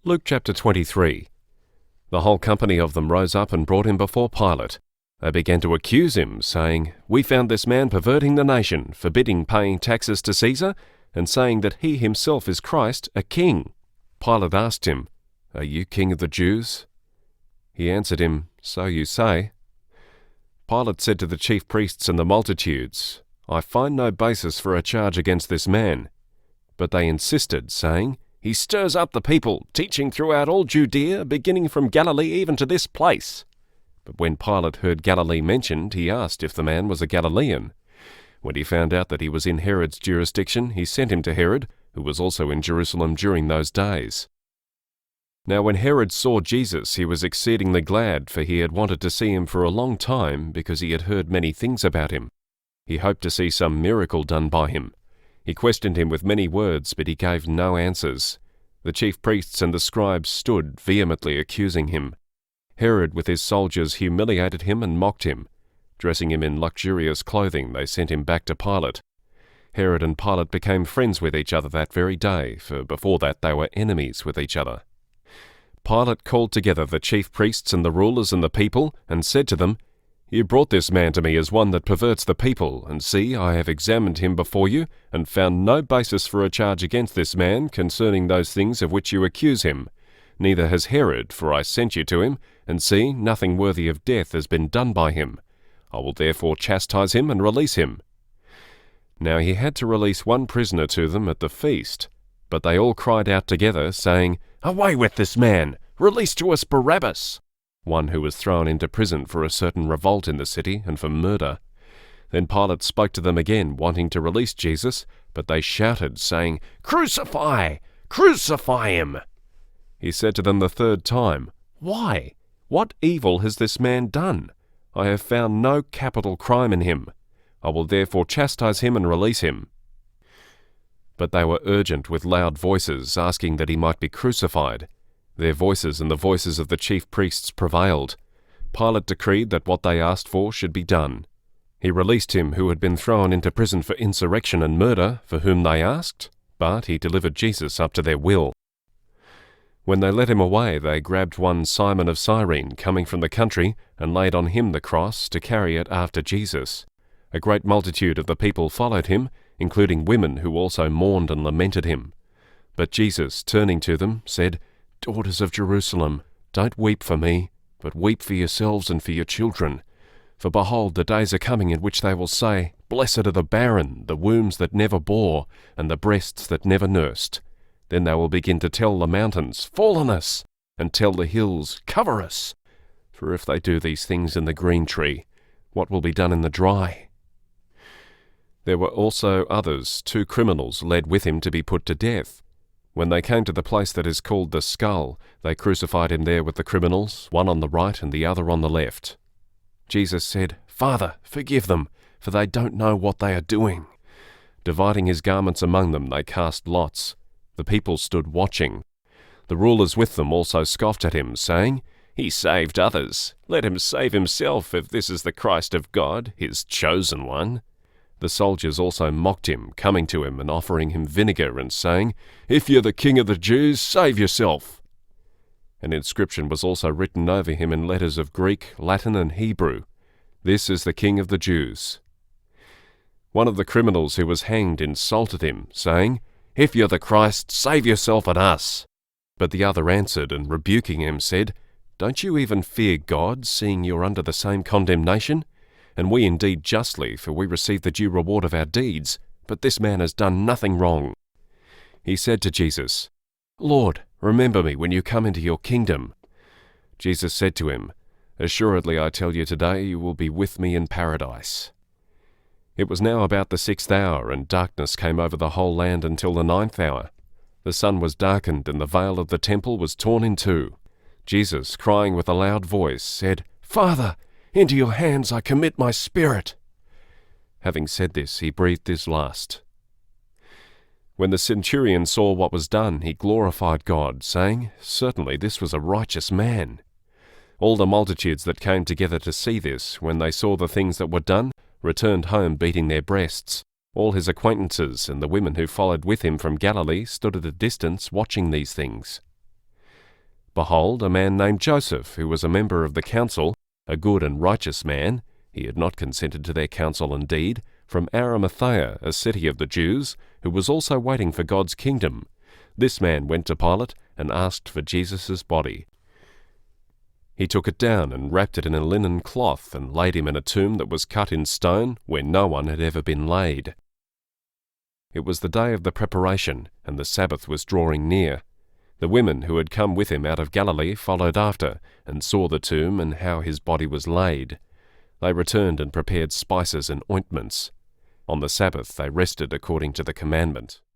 Luke chapter 23. The whole company of them rose up and brought him before Pilate. They began to accuse him, saying, "We found this man perverting the nation, forbidding paying taxes to Caesar, and saying that he himself is Christ, a king." Pilate asked him, "Are you king of the Jews?" He answered him, "So you say." Pilate said to the chief priests and the multitudes, "I find no basis for a charge against this man." But they insisted, saying, "He stirs up the people, teaching throughout all Judea, beginning from Galilee even to this place." But when Pilate heard Galilee mentioned, he asked if the man was a Galilean. When he found out that he was in Herod's jurisdiction, he sent him to Herod, who was also in Jerusalem during those days. Now when Herod saw Jesus, he was exceedingly glad, for he had wanted to see him for a long time, because he had heard many things about him. He hoped to see some miracle done by him. He questioned him with many words, but he gave no answers. The chief priests and the scribes stood vehemently accusing him. Herod with his soldiers humiliated him and mocked him. Dressing him in luxurious clothing, they sent him back to Pilate. Herod and Pilate became friends with each other that very day, for before that they were enemies with each other. Pilate called together the chief priests and the rulers and the people, and said to them, "You brought this man to me as one that perverts the people, and see, I have examined him before you, and found no basis for a charge against this man concerning those things of which you accuse him. Neither has Herod, for I sent you to him, and see, nothing worthy of death has been done by him. I will therefore chastise him and release him." Now he had to release one prisoner to them at the feast, but they all cried out together, saying, "Away with this man! Release to us Barabbas!" One who was thrown into prison for a certain revolt in the city and for murder. Then Pilate spoke to them again, wanting to release Jesus, but they shouted, saying, "Crucify! Crucify him!" He said to them the third time, "Why? What evil has this man done? I have found no capital crime in him. I will therefore chastise him and release him." But they were urgent with loud voices, asking that he might be crucified. Their voices and the voices of the chief priests prevailed. Pilate decreed that what they asked for should be done. He released him who had been thrown into prison for insurrection and murder, for whom they asked, but he delivered Jesus up to their will. When they led him away, they grabbed one Simon of Cyrene, coming from the country, and laid on him the cross to carry it after Jesus. A great multitude of the people followed him, including women who also mourned and lamented him. But Jesus, turning to them, said, "Daughters of Jerusalem, don't weep for me, but weep for yourselves and for your children. For behold, the days are coming in which they will say, Blessed are the barren, the wombs that never bore, and the breasts that never nursed. Then they will begin to tell the mountains, Fall on us, and tell the hills, Cover us. For if they do these things in the green tree, what will be done in the dry?" There were also others, 2 criminals, led with him to be put to death. When they came to the place that is called the Skull, they crucified him there with the criminals, one on the right and the other on the left. Jesus said, "Father, forgive them, for they don't know what they are doing." Dividing his garments among them, they cast lots. The people stood watching. The rulers with them also scoffed at him, saying, "He saved others. Let him save himself, if this is the Christ of God, his chosen one." The soldiers also mocked him, coming to him and offering him vinegar and saying, "If you're the king of the Jews, save yourself." An inscription was also written over him in letters of Greek, Latin, and Hebrew, "This is the King of the Jews." One of the criminals who was hanged insulted him, saying, "If you're the Christ, save yourself and us." But the other answered and rebuking him said, "Don't you even fear God, seeing you're under the same condemnation? And we indeed justly, for we receive the due reward of our deeds, but this man has done nothing wrong." He said to Jesus, "Lord, remember me when you come into your kingdom." Jesus said to him, "Assuredly I tell you today you will be with me in paradise." It was now about the 6th hour, and darkness came over the whole land until the 9th hour. The sun was darkened, and the veil of the temple was torn in two. Jesus, crying with a loud voice, said, "Father, into your hands I commit my spirit." Having said this, he breathed his last. When the centurion saw what was done, he glorified God, saying, "Certainly this was a righteous man." All the multitudes that came together to see this, when they saw the things that were done, returned home beating their breasts. All his acquaintances and the women who followed with him from Galilee stood at a distance watching these things. Behold, a man named Joseph, who was a member of the council, a good and righteous man, he had not consented to their counsel indeed, from Arimathea, a city of the Jews, who was also waiting for God's kingdom. This man went to Pilate and asked for Jesus' body. He took it down and wrapped it in a linen cloth and laid him in a tomb that was cut in stone where no one had ever been laid. It was the day of the preparation, and the Sabbath was drawing near. The women who had come with him out of Galilee followed after, and saw the tomb and how his body was laid. They returned and prepared spices and ointments. On the Sabbath they rested according to the commandment.